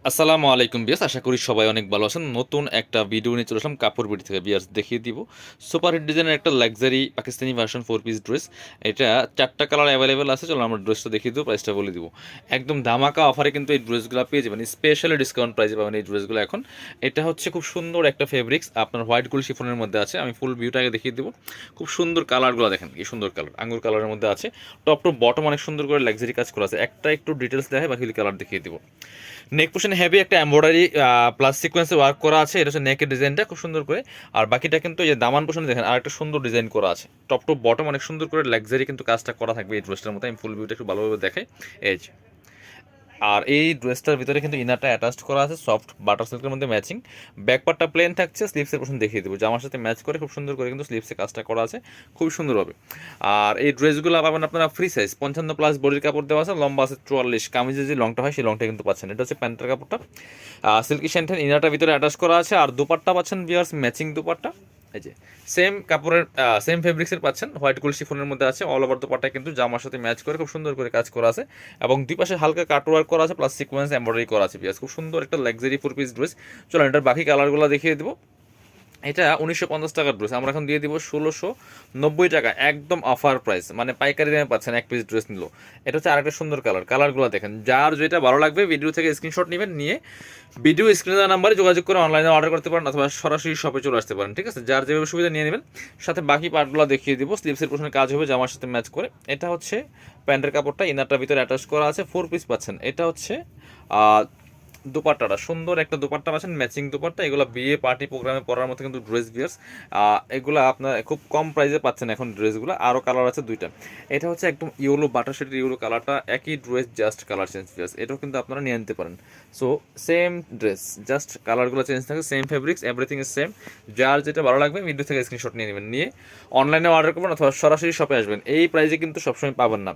আসসালামু আলাইকুম বিয়াস, আশা করি সবাই অনেক ভালো আছেন। নতুন একটা ভিডিও নিয়ে চলে আসলাম কাপড় বিডি থেকে। বিয়াস দেখিয়ে দিব সুপার হিট ডিজাইনের একটা luxury Pakistani version 4 piece dress. এটা 4টা কালার অ্যাভেলেবেল আছে। চলো আমরা ড্রেসটা দেখিয়ে দিব, প্রাইসটা বলে দিব। একদম ধামাকা অফারে কিন্তু এই ড্রেসগুলো পেয়ে যাবেন, স্পেশালি ডিসকাউন্ট প্রাইসে পাবেন এই ড্রেসগুলো এখন। এটা হচ্ছে খুব সুন্দর একটা ফেব্রিক্স, আপনার হোয়াইট গোল্ড শিফনের মধ্যে আছে। আমি ফুল ভিউটাকে দেখিয়ে দিব। খুব সুন্দর কালারগুলো দেখেন, কি সুন্দর কালার, আঙ্গুর কালারের মধ্যে আছে। টপ টু বটম অনেক সুন্দর করে লাক্সারি কাজ করা আছে। একটা একটু ডিটেলস দেখে বাকি কালার দেখিয়ে দিব। নেক পোর্শনে হেভি একটা এমব্রয়ডারি প্লাস সিকোয়েন্সে ওয়ার্ক করা আছে। এটা হচ্ছে নেকের ডিজাইনটা খুব সুন্দর করে। আর বাকিটা কিন্তু এই যে দামান পোর্শনে দেখেন আর একটা সুন্দর ডিজাইন করা আছে। টপ টু বটম অনেক সুন্দর করে লাক্সারি কিন্তু কাজটা করা থাকবে এই ড্রেসটার মধ্যে। আমি ফুল ভিউটা একটু ভালোভাবে দেখাই। এই যে, আর এই ড্রেসটার ভিতরে কিন্তু ইনারটা অ্যাটাচড করা আছে সফট বাটার সিল্কের মধ্যে ম্যাচিং। ব্যাকপার্টটা প্লেন থাকছে, স্লিভসের পোর্শন দেখিয়ে দেবো, জামার সাথে ম্যাচ করে খুব সুন্দর করে কিন্তু স্লিভসে কাজটা করা আছে খুব সুন্দর হবে। আর এই ড্রেসগুলো পাবেন আপনারা ফ্রি সাইজ 55+ বডির কাপড় দেওয়া আছে, লম্বা আছে 44। কামিজে যে লংটা হয় সেই লংটা কিন্তু পাচ্ছেন। এটা হচ্ছে প্যান্টের কাপড়টা, সিল্কি শ্যান্টেন ইনারটার ভিতরে অ্যাটাচ করা আছে। আর দুপাট্টা পাচ্ছেন বিয়ার্স ম্যাচিং দুপাট্টা। এই যে সেম কাপড়ের সেম ফেব্রিক্সের পাচ্ছেন, হোয়াইট গোল্ড শিফনের মধ্যে আছে। অল ওভার দুপাট্টা কিন্তু জামার সাথে ম্যাচ করে খুব সুন্দর করে কাজ করা আছে। এবং দুই পাশে হালকা কাটওয়ার্ক করা আছে প্লাস সিকোয়েন্স এমব্রয়ডারি করা আছে। বিয়াস খুব সুন্দর একটা লাক্সারি 4 পিস ড্রেস। চলেন এটার বাকি কালারগুলো দেখিয়ে দেবো। এটা 1950 টাকার ড্রেস, আমরা এখন দিয়ে দিব 1690 টাকা, একদম অফার প্রাইস, মানে পাইকারি দামে পাচ্ছেন এক পিস ড্রেস নিল। এটা হচ্ছে আরেকটা সুন্দর কালার। কালারগুলো দেখেন, যার যেটা ভালো লাগবে ভিডিও থেকে স্ক্রিনশট নেবেন, নিয়ে ভিডিও স্ক্রিনে দেওয়া নাম্বারে যোগাযোগ করে অনলাইনে অর্ডার করতে পারেন অথবা সরাসরি শপে চলে আসতে পারেন। ঠিক আছে, যার যেভাবে সুবিধা নিয়ে নেবেন। সাথে বাকি পার্টগুলো দেখিয়ে দিব। স্লিভসের পোর্শনে কাজ হবে জামার সাথে ম্যাচ করে। এটা হচ্ছে প্যান্টের কাপড়টা, ইনারটার ভিতরে অ্যাটাচ করা আছে 4 পিস পাচ্ছেন। এটা হচ্ছে দুপাট্টাটা সুন্দর একটা দুপাট্টা পাচ্ছেন, ম্যাচিং দুপাট্টা। এগুলো বিয়ে পার্টি প্রোগ্রামে পরার মতো কিন্তু ড্রেস বিয়ার্স। এগুলো আপনার খুব কম প্রাইসে পাচ্ছেন এখন ড্রেসগুলো। আরও কালার আছে দুইটা। এটা হচ্ছে একদম ইয়েলো বাটার শেডের ইয়েলো কালারটা, একই ড্রেস জাস্ট কালার চেঞ্জ বিয়ার্স। এটাও কিন্তু আপনারা নিয়ে নিতে পারেন। সো সেম ড্রেস, জাস্ট কালারগুলো চেঞ্জ থাকে, same fabrics, everything is same. যার যেটা ভালো লাগবে ভিডিও থেকে স্ক্রিনশট নিয়ে নেবেন, নিয়ে অনলাইনে অর্ডার করবেন অথবা সরাসরি শপে আসবেন। এই প্রাইসে কিন্তু সবসময় পাবেন না,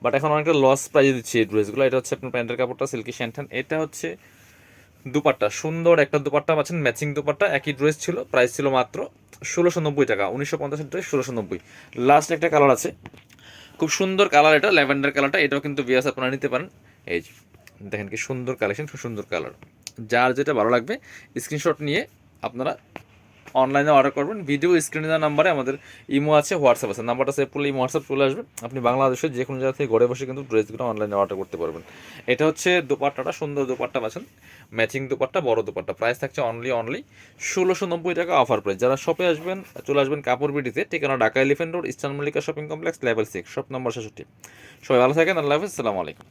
বাট এখন অনেকটা লস প্রাইজে দিচ্ছি এই ড্রেসগুলো। এটা হচ্ছে আপনার প্যান্টের কাপড়টা সিল্কি শ্যান্টান। এটা হচ্ছে দুপাট্টা, সুন্দর একটা দুপাট্টা পাচ্ছেন ম্যাচিং দুপাট্টা। একই ড্রেস ছিল, প্রাইস ছিল মাত্র 1690 টাকা। 1950 ড্রেস 1690। লাস্ট একটা কালার আছে, খুব সুন্দর কালার, এটা ল্যাভেন্ডার কালারটা। এটাও কিন্তু বিয়াস আপনারা নিতে পারেন। এই যে দেখেন কি সুন্দর কালেকশন, খুব সুন্দর কালার। যার যেটা ভালো লাগবে স্ক্রিনশট নিয়ে আপনারা অনলাইনে অর্ডার করবেন। ভিডিও স্ক্রিনে দেওয়া নাম্বারে আমাদের ইমো আছে, হোয়াটসঅ্যাপ আছে। নাম্বারটা সেভ করলে ইমো হোয়াটসঅ্যাপ চলে আসবে। আপনি বাংলাদেশের যে কোনো জায়গা থেকে ঘরে বসে কিন্তু ড্রেসগুলো অনলাইনে অর্ডার করতে পারবেন। এটা হচ্ছে দোপাট্টাটা, সুন্দর দোপাট্টা পাচ্ছেন, ম্যাচিং দোপাট্টা, বড় দোপাট্টা। প্রাইস থাকছে অনলি 1690 টাকা অফার প্রাইস। যারা শপে আসবেন চলে আসবেন কাপড় বিডিতে, ঠিকানা Dhaka elephant road, eastern Mallika shopping complex, level 6, shop number 66। সবাই ভালো থাকেন, আল্লাহ হাফিজ, আসসালামু আলাইকুম।